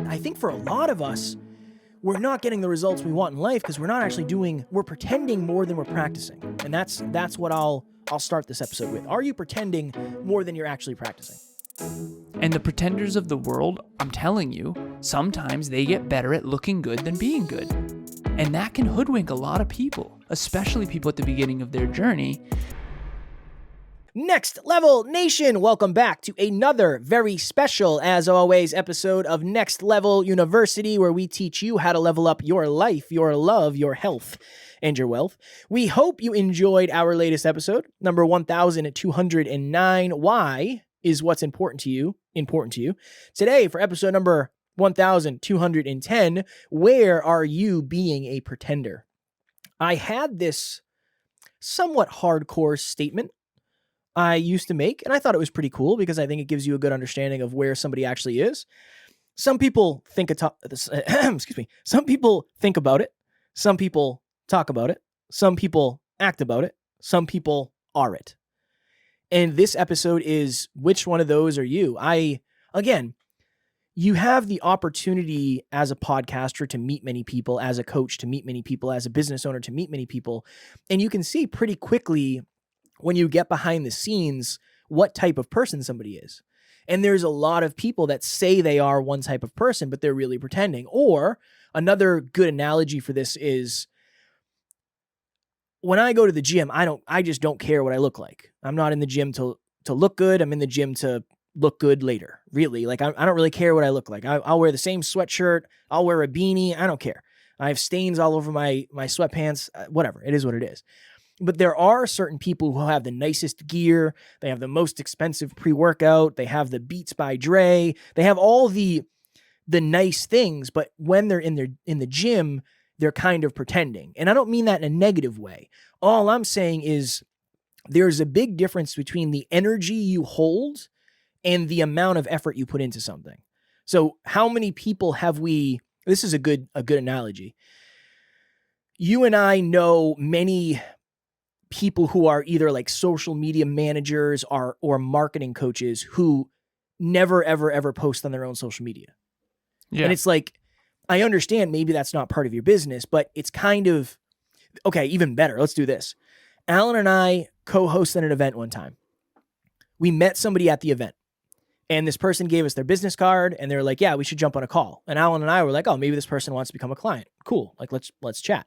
I think for a lot of us, we're not getting the results we want in life because we're pretending more than we're practicing. And that's what I'll start this episode with. Are you pretending more than you're actually practicing? And the pretenders of the world, I'm telling you, sometimes they get better at looking good than being good. And that can hoodwink a lot of people, especially people at the beginning of their journey. Next Level Nation, welcome back to another very special, as always, episode of Next Level University, where we teach you how to level up your life, your love, your health, and your wealth. We hope you enjoyed our latest episode, number 1209. Why is what's important to you important to you? Today, for episode number 1210, where are you being a pretender? I had this somewhat hardcore statement I used to make, and I thought it was pretty cool because I think it gives you a good understanding of where somebody actually is. Some people think Some people think about it. Some people talk about it. Some people act about it. Some people are it. And this episode is, which one of those are you? Again, you have the opportunity as a podcaster to meet many people, as a coach to meet many people, as a business owner to meet many people. And you can see pretty quickly when you get behind the scenes what type of person somebody is. And there's a lot of people that say they are one type of person, but they're really pretending. Or another good analogy for this is when I go to the gym, I just don't care what I look like. I'm not in the gym to look good. I'm in the gym to look good later. Really. Like I don't really care what I look like. I'll wear the same sweatshirt. I'll wear a beanie. I don't care. I have stains all over my sweatpants, whatever. It is what it is. But there are certain people who have the nicest gear. They have the most expensive pre-workout. They have the Beats by Dre. They have all the nice things. But when they're in the gym, they're kind of pretending. And I don't mean that in a negative way. All I'm saying is there's a big difference between the energy you hold and the amount of effort you put into something. So how many people have we? This is a good analogy. You and I know many people who are either like social media managers or marketing coaches who never, ever post on their own social media. Yeah. And it's like, I understand maybe that's not part of your business, but it's kind of, okay, even better. Let's do this. Alan and I co-hosted an event one time. We met somebody at the event and this person gave us their business card and they're like, yeah, we should jump on a call. And Alan and I were like, oh, maybe this person wants to become a client. Cool. Like, let's chat.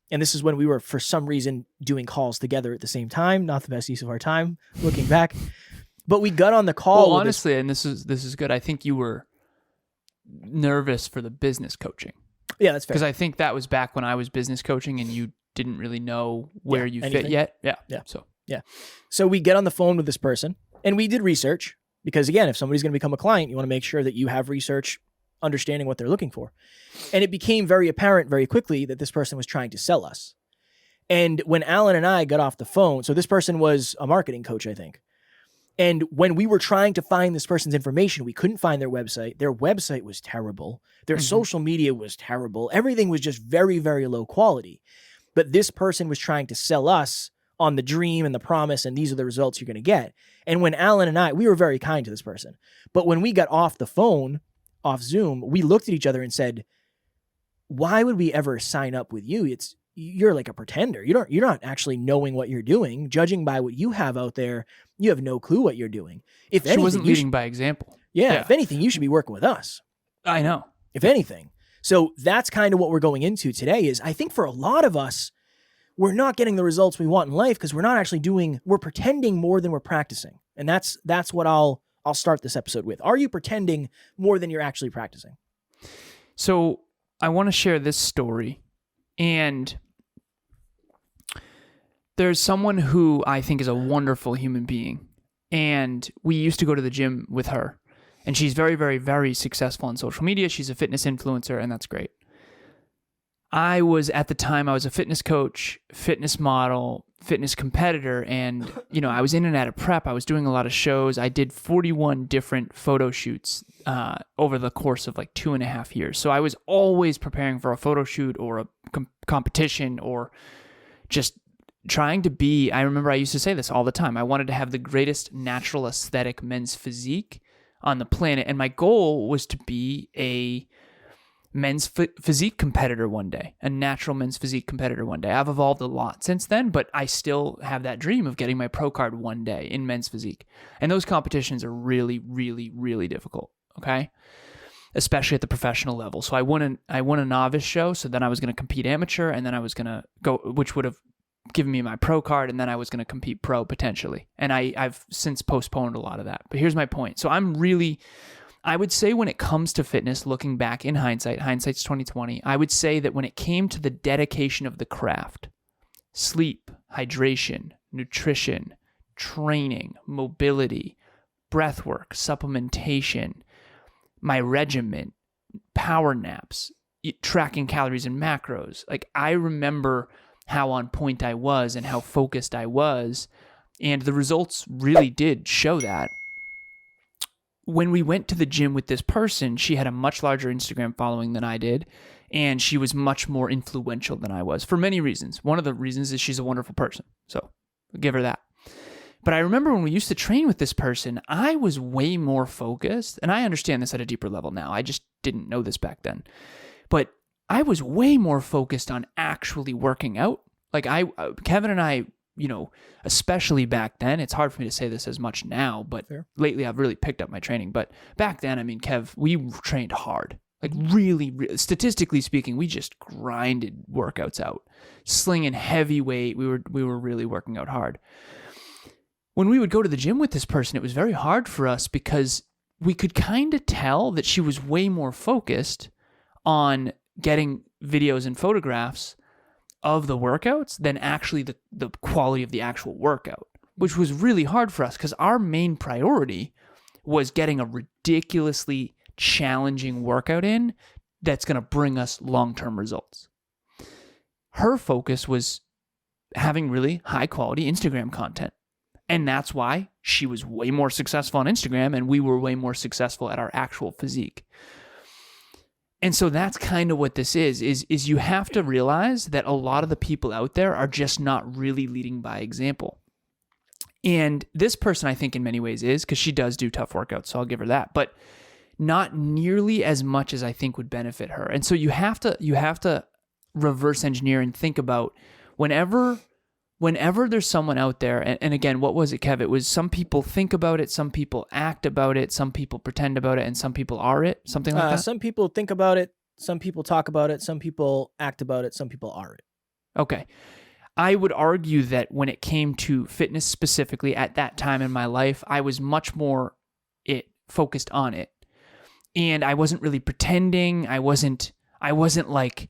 And this is when we were, for some reason, doing calls together at the same time. Not the best use of our time, looking back. But we got on the call. Well, honestly, and this is good. I think you were nervous for the business coaching. Yeah, that's fair. Because I think that was back when I was business coaching and you didn't really know where you fit yet. Yeah. So we get on the phone with this person and we did research because, again, if somebody's going to become a client, you want to make sure that you have research understanding what they're looking for. And it became very apparent very quickly that this person was trying to sell us. And when Alan and I got off the phone, so this person was a marketing coach, I think. And when we were trying to find this person's information, we couldn't find their website. Their website was terrible. Their social media was terrible. Everything was just very, very low quality. But this person was trying to sell us on the dream and the promise, and these are the results you're going to get. And when Alan and I, we were very kind to this person. But when we got off the phone, off Zoom, we looked at each other and said, why would we ever sign up with you? You're like a pretender. You're not actually knowing what you're doing. Judging by what you have out there, you have no clue what you're doing. If she wasn't leading by example. Yeah, if anything, you should be working with us. I know. If anything. So that's kind of what we're going into today is I think for a lot of us, we're not getting the results we want in life because we're pretending more than we're practicing. And that's what I'll start this episode with. Are you pretending more than you're actually practicing? So I want to share this story. And there's someone who I think is a wonderful human being. And we used to go to the gym with her. And she's very, very, very successful on social media. She's a fitness influencer, and that's great. At the time, I was a fitness coach, fitness model, fitness competitor, and, I was in and out of prep. I was doing a lot of shows. I did 41 different photo shoots over the course of like 2.5 years. So I was always preparing for a photo shoot or a competition or just trying to be, I remember I used to say this all the time. I wanted to have the greatest natural aesthetic men's physique. on the planet. And my goal was to be a men's physique competitor one day, a natural men's physique competitor one day. I've evolved a lot since then, but I still have that dream of getting my pro card one day in men's physique. And those competitions are really, really, really difficult, okay? Especially at the professional level. So I won a novice show, so then I was going to compete amateur, and then I was going to go, which would have given me my pro card, and then I was going to compete pro potentially. And I've since postponed a lot of that. But here's my point. So I would say when it comes to fitness, looking back in hindsight's 2020, I would say that when it came to the dedication of the craft, sleep, hydration, nutrition, training, mobility, breath work, supplementation, my regimen, power naps, tracking calories and macros. Like, I remember how on point I was and how focused I was, and the results really did show that. When we went to the gym with this person, she had a much larger Instagram following than I did, and she was much more influential than I was for many reasons. One of the reasons is she's a wonderful person, so I'll give her that. But I remember when we used to train with this person, I was way more focused, and I understand this at a deeper level now. I just didn't know this back then. But I was way more focused on actually working out. Like Kevin and I, especially back then, it's hard for me to say this as much now, but Fair. Lately I've really picked up my training. But back then, Kev, we trained hard. Like, really, statistically speaking, we just grinded workouts out, slinging heavy weight. We were really working out hard. When we would go to the gym with this person, it was very hard for us because we could kind of tell that she was way more focused on getting videos and photographs of the workouts than actually the quality of the actual workout, which was really hard for us because our main priority was getting a ridiculously challenging workout in that's going to bring us long-term results. Her focus was having really high-quality Instagram content. And that's why she was way more successful on Instagram and we were way more successful at our actual physique. And so that's kind of what this is you have to realize that a lot of the people out there are just not really leading by example. And this person, I think in many ways is, because she does do tough workouts, so I'll give her that, but not nearly as much as I think would benefit her. And so you have to reverse engineer and think about whenever there's someone out there, and again, what was it, Kev? It was some people think about it, some people act about it, some people pretend about it, and some people are it, something like that? Some people think about it, some people talk about it, some people act about it, some people are it. Okay. I would argue that when it came to fitness specifically at that time in my life, I was much more focused on it. And I wasn't really pretending. I wasn't like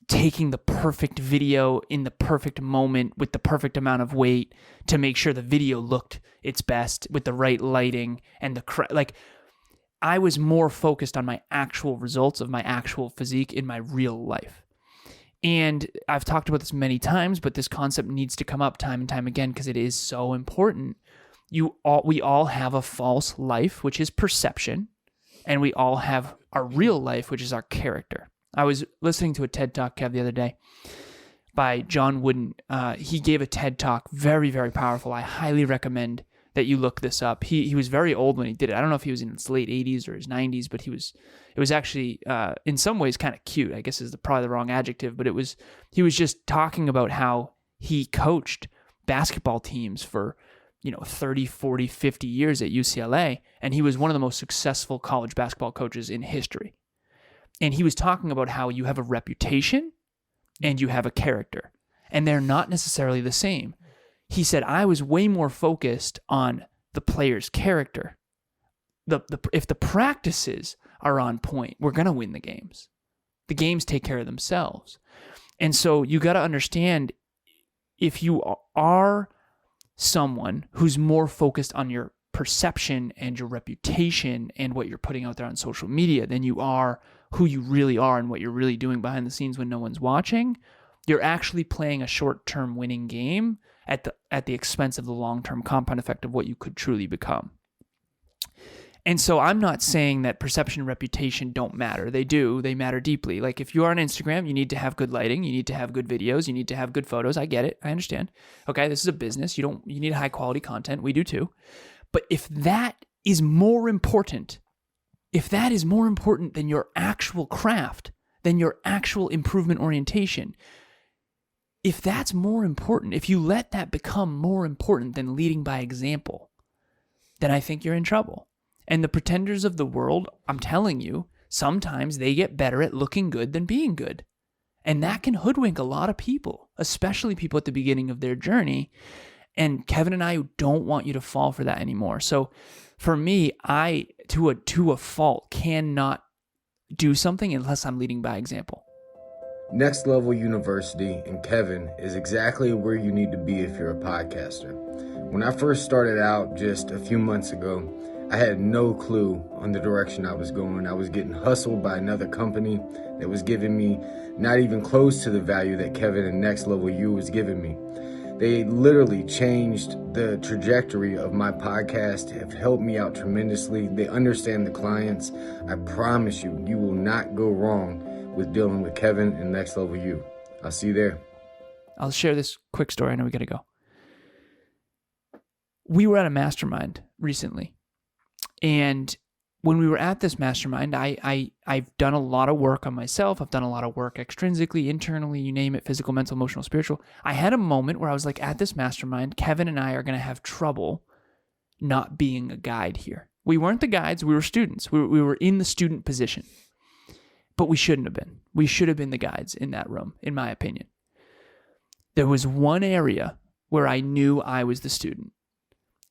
taking the perfect video in the perfect moment with the perfect amount of weight to make sure the video looked its best with the right lighting and I was more focused on my actual results of my actual physique in my real life. And I've talked about this many times, but this concept needs to come up time and time again because it is so important. We all have a false life, which is perception, and we all have our real life, which is our character. I was listening to a TED Talk, Kev, the other day by John Wooden. He gave a TED Talk, very, very powerful. I highly recommend that you look this up. He was very old when he did it. I don't know if he was in his late 80s or his 90s, but it was actually in some ways kind of cute, I guess is probably the wrong adjective, but he was just talking about how he coached basketball teams for 30, 40, 50 years at UCLA, and he was one of the most successful college basketball coaches in history. And he was talking about how you have a reputation and you have a character, and they're not necessarily the same. He said, I was way more focused on the player's character. If the practices are on point, we're going to win the games. The games take care of themselves. And so you got to understand, if you are someone who's more focused on your perception and your reputation and what you're putting out there on social media than you are who you really are and what you're really doing behind the scenes when no one's watching, you're actually playing a short-term winning game at the expense of the long-term compound effect of what you could truly become. And so I'm not saying that perception and reputation don't matter. They do. They matter deeply. Like, if you are on Instagram, you need to have good lighting. You need to have good videos. You need to have good photos. I get it. I understand. Okay, this is a business. You need high-quality content. We do too. But if that is more important, if that is more important than your actual craft, than your actual improvement orientation, if that's more important, if you let that become more important than leading by example, then I think you're in trouble. And the pretenders of the world, I'm telling you, sometimes they get better at looking good than being good. And that can hoodwink a lot of people, especially people at the beginning of their journey. And Kevin and I don't want you to fall for that anymore. So for me, I, to a fault, cannot do something unless I'm leading by example. Next Level University and Kevin is exactly where you need to be if you're a podcaster. When I first started out just a few months ago, I had no clue on the direction I was going. I was getting hustled by another company that was giving me not even close to the value that Kevin and Next Level U was giving me. They literally changed the trajectory of my podcast, have helped me out tremendously. They understand the clients. I promise you, you will not go wrong with dealing with Kevin and Next Level U. I'll see you there. I'll share this quick story. I know we got to go. We were at a mastermind recently. And when we were at this mastermind, I've done a lot of work on myself. I've done a lot of work extrinsically, internally, you name it, physical, mental, emotional, spiritual. I had a moment where I was like, at this mastermind, Kevin and I are going to have trouble not being a guide here. We weren't the guides. We were students. We were in the student position. But we shouldn't have been. We should have been the guides in that room, in my opinion. There was one area where I knew I was the student.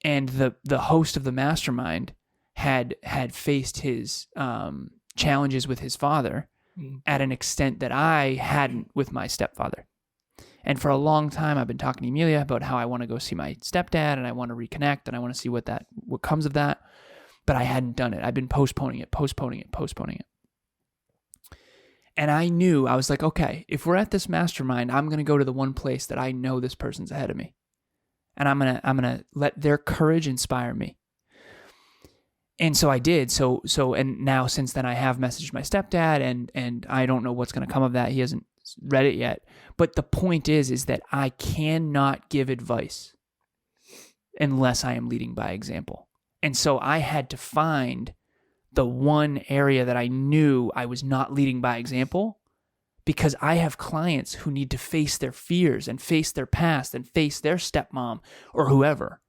And the host of the mastermind had faced his challenges with his father at an extent that I hadn't with my stepfather. And for a long time, I've been talking to Emilia about how I want to go see my stepdad and I want to reconnect and I want to see what comes of that. But I hadn't done it. I've been postponing it. And I knew, I was like, okay, if we're at this mastermind, I'm going to go to the one place that I know this person's ahead of me. And I'm going to let their courage inspire me. And so I did. So, and now since then I have messaged my stepdad and I don't know what's going to come of that. He hasn't read it yet. But the point is that I cannot give advice unless I am leading by example. And so I had to find the one area that I knew I was not leading by example, because I have clients who need to face their fears and face their past and face their stepmom or whoever.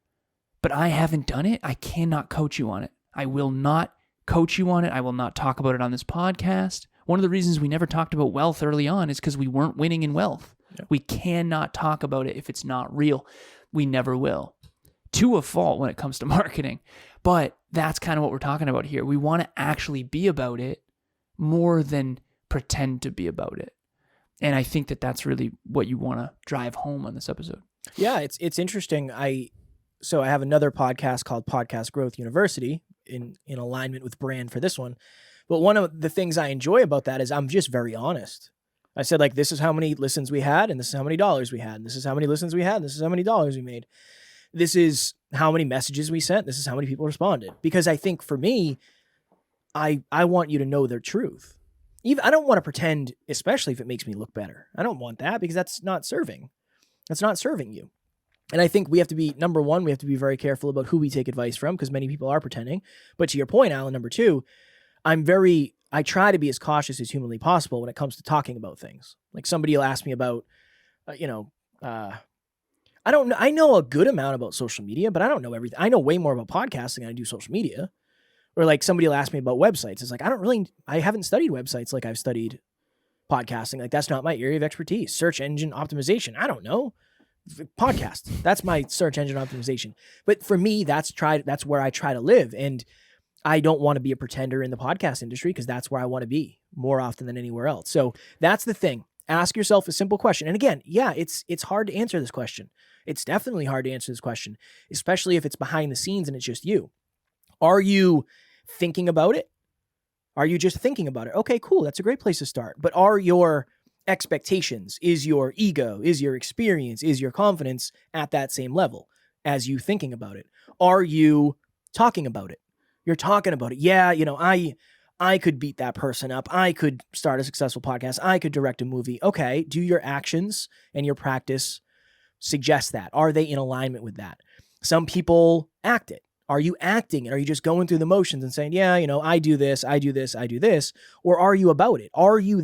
But I haven't done it. I cannot coach you on it. I will not coach you on it. I will not talk about it on this podcast. One of the reasons we never talked about wealth early on is because we weren't winning in wealth. Yeah. We cannot talk about it if it's not real. We never will. To a fault when it comes to marketing. But that's kind of what we're talking about here. We want to actually be about it more than pretend to be about it. And I think that that's really what you want to drive home on this episode. Yeah, it's interesting. So I have another podcast called Podcast Growth University in alignment with brand for this one. But one of the things I enjoy about that is I'm just very honest. I said, like, this is how many listens we had, and this is how many dollars we had, and this is how many listens we had, and this is how many dollars we made. This is how many messages we sent. This is how many people responded. Because I think for me, I want you to know their truth. I don't want to pretend, especially if it makes me look better. I don't want that because that's not serving. That's not serving you. And I think we have to be, number one, we have to be very careful about who we take advice from because many people are pretending. But to your point, Alan, number two, I try to be as cautious as humanly possible when it comes to talking about things. Like somebody will ask me about, I don't know. I know a good amount about social media, but I don't know everything. I know way more about podcasting than I do social media. Or like somebody will ask me about websites. It's like, I haven't studied websites like I've studied podcasting. Like that's not my area of expertise. Search engine optimization. I don't know. Podcast. That's my search engine optimization. But for me, that's where I try to live. And I don't want to be a pretender in the podcast industry because that's where I want to be more often than anywhere else. So that's the thing. Ask yourself a simple question. And again, yeah, it's hard to answer this question. It's definitely hard to answer this question, especially if it's behind the scenes and it's just you. Are you thinking about it? Are you just thinking about it? Okay, cool. That's a great place to start. But are your expectations, is your ego, is your experience, is your confidence at that same level as you thinking about it? Are you talking about it? You're talking about it. Yeah, I could beat that person up. I could start a successful podcast. I could direct a movie. Okay, do your actions and your practice suggest that? Are they in alignment with that? Some people act it. Are you acting? And are you just going through the motions and saying, yeah, I do this, I do this, I do this? Or are you about it? Are you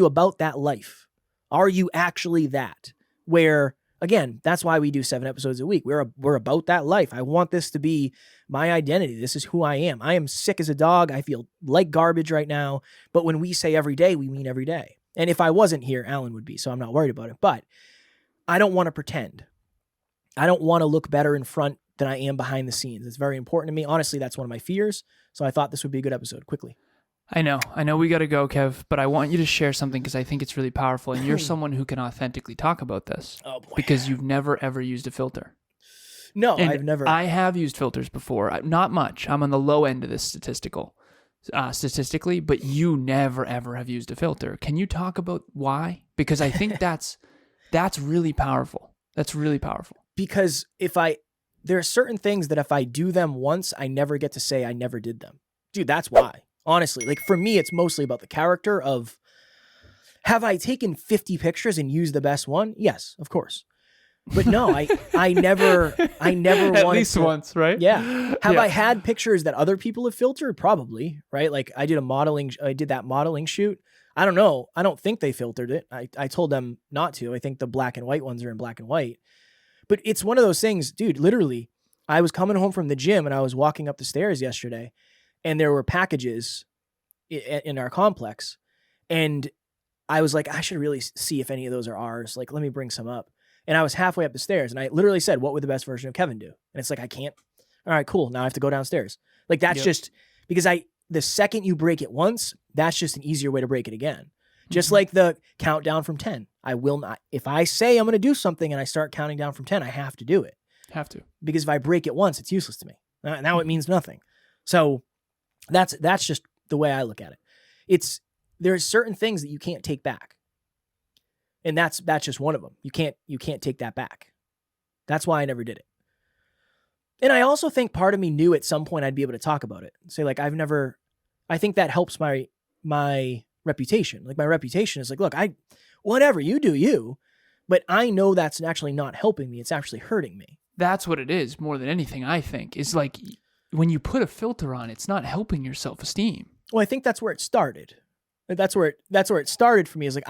about that life? Are you actually that? Where, again, that's why we do 7 episodes a week. We're about that life. I want this to be my identity. This is who I am. I am sick as a dog. I feel like garbage right now. But when we say every day, we mean every day. And if I wasn't here, Alan would be. So I'm not worried about it. But I don't want to pretend. I don't want to look better in front than I am behind the scenes. It's very important to me. Honestly, that's one of my fears. So I thought this would be a good episode. Quickly. I know we got to go, Kev, but I want you to share something because I think it's really powerful. And you're someone who can authentically talk about this. Oh, boy. Because you've never, ever used a filter. No, And I've never. I have used filters before. Not much. I'm on the low end of this statistically, but you never, ever have used a filter. Can you talk about why? Because I think that's really powerful. That's really powerful. Because there are certain things that if I do them once, I never get to say I never did them. Dude, that's why. Honestly, like for me, it's mostly about the character of, have I taken 50 pictures and used the best one? Yes, of course. But no, I never At wanted least to, once, right? Yeah. Have I had pictures that other people have filtered? Probably, right? Like I did that modeling shoot. I don't know. I don't think they filtered it. I told them not to. I think the black and white ones are in black and white. But it's one of those things, dude, literally, I was coming home from the gym and I was walking up the stairs yesterday and there were packages in our complex. And I was like, I should really see if any of those are ours. Like, let me bring some up. And I was halfway up the stairs and I literally said, what would the best version of Kevin do? And it's like, I can't. All right, cool. Now I have to go downstairs. Like that's just because the second you break it once, that's just an easier way to break it again. Just like the countdown from 10. I will not, if I say I'm going to do something and I start counting down from 10, I have to do it. Have to. Because if I break it once, it's useless to me. Now it means nothing. So that's just the way I look at it. There's certain things that you can't take back. And that's just one of them. You can't take that back. That's why I never did it. And I also think part of me knew at some point I'd be able to talk about it. Say like, I think that helps my reputation. Like my reputation is like, look, whatever you do, you, but I know that's actually not helping me. It's actually hurting me. That's what it is more than anything, I think. Is like when you put a filter on, it's not helping your self-esteem. Well, I think that's where it started. That's where it started for me. Is like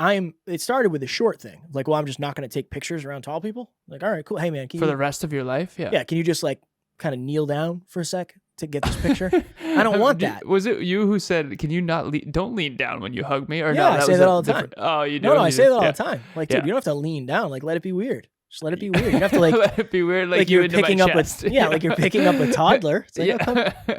it started with a short thing. Like, well, I'm just not going to take pictures around tall people. Like, all right, cool. Hey man, the rest of your life? Yeah. Yeah. Can you just like kind of kneel down for a sec to get this picture? I don't want that. Was it you who said, can you not don't lean down when you hug me? Or yeah, no, I say that all the time. Oh, you do? No, I say that all the time. Like, dude, you don't have to lean down. Like, let it be weird. Just let it be weird. You don't have to like let it be weird. Like you're picking up like you're picking up a toddler. It's like,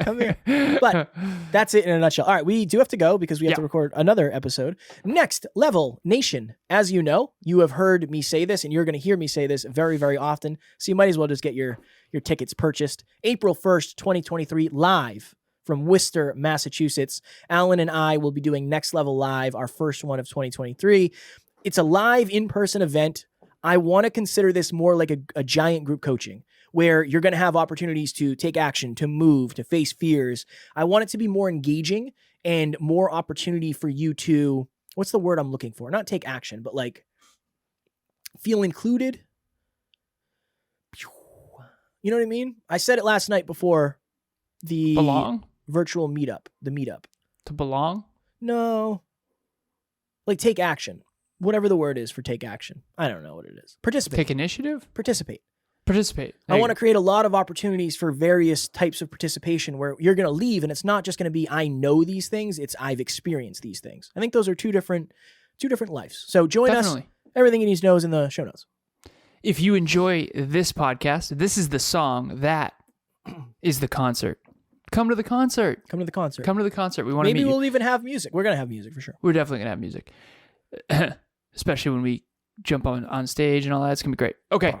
come here. But that's it in a nutshell. All right, we do have to go because we have to record another episode. Next Level Nation. As you know, you have heard me say this, and you're going to hear me say this very, very often. So you might as well just get your tickets purchased. April 1st, 2023, live from Worcester, Massachusetts. Alan and I will be doing Next Level Live, our first one of 2023. It's a live in-person event. I want to consider this more like a giant group coaching where you're going to have opportunities to take action, to move, to face fears. I want it to be more engaging and more opportunity for you to, what's the word I'm looking for? Not take action, but like feel included. You know what I mean? I said it last night before the virtual meetup, the meetup. To belong? No. Like take action. Whatever the word is for take action. I don't know what it is. Participate. Take initiative? Participate. I want to create a lot of opportunities for various types of participation where you're going to leave and it's not just going to be, I know these things. It's I've experienced these things. I think those are two different lives. So join us. Everything you need to know is in the show notes. If you enjoy this podcast, this is the song. That is the concert. Come to the concert. Come to the concert. We want to meet you. Maybe we'll even have music. We're going to have music for sure. We're definitely going to have music. Especially when we jump on stage and all that. It's going to be great. Okay.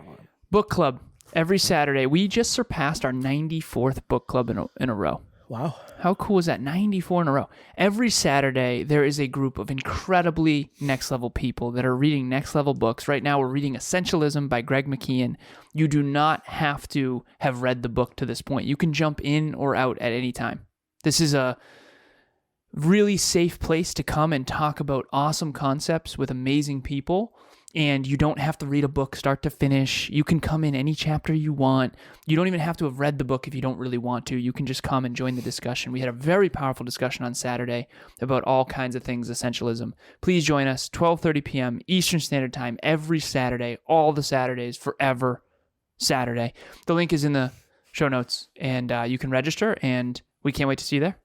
Book club. Every Saturday. We just surpassed our 94th book club in a row. Wow. How cool is that? 94 in a row. Every Saturday, there is a group of incredibly next level people that are reading next level books. Right now, we're reading Essentialism by Greg McKeown. You do not have to have read the book to this point. You can jump in or out at any time. This is a really safe place to come and talk about awesome concepts with amazing people. And you don't have to read a book start to finish. You can come in any chapter you want. You don't even have to have read the book if you don't really want to. You can just come and join the discussion. We had a very powerful discussion on Saturday about all kinds of things essentialism. Please join us, 12:30 p.m. Eastern Standard Time, every Saturday, all the Saturdays, forever Saturday. The link is in the show notes, and you can register, and we can't wait to see you there.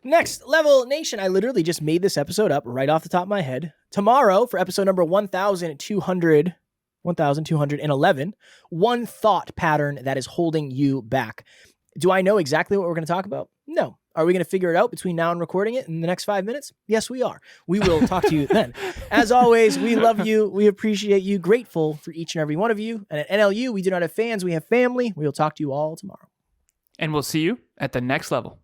Next Level Nation. I literally just made this episode up right off the top of my head. Tomorrow, for episode number 1211, one thought pattern that is holding you back. Do I know exactly what we're going to talk about? No. Are we going to figure it out between now and recording it in the next 5 minutes? Yes, we are. We will talk to you then. As always, we love you. We appreciate you. Grateful for each and every one of you. And at NLU, we do not have fans. We have family. We will talk to you all tomorrow. And we'll see you at the next level.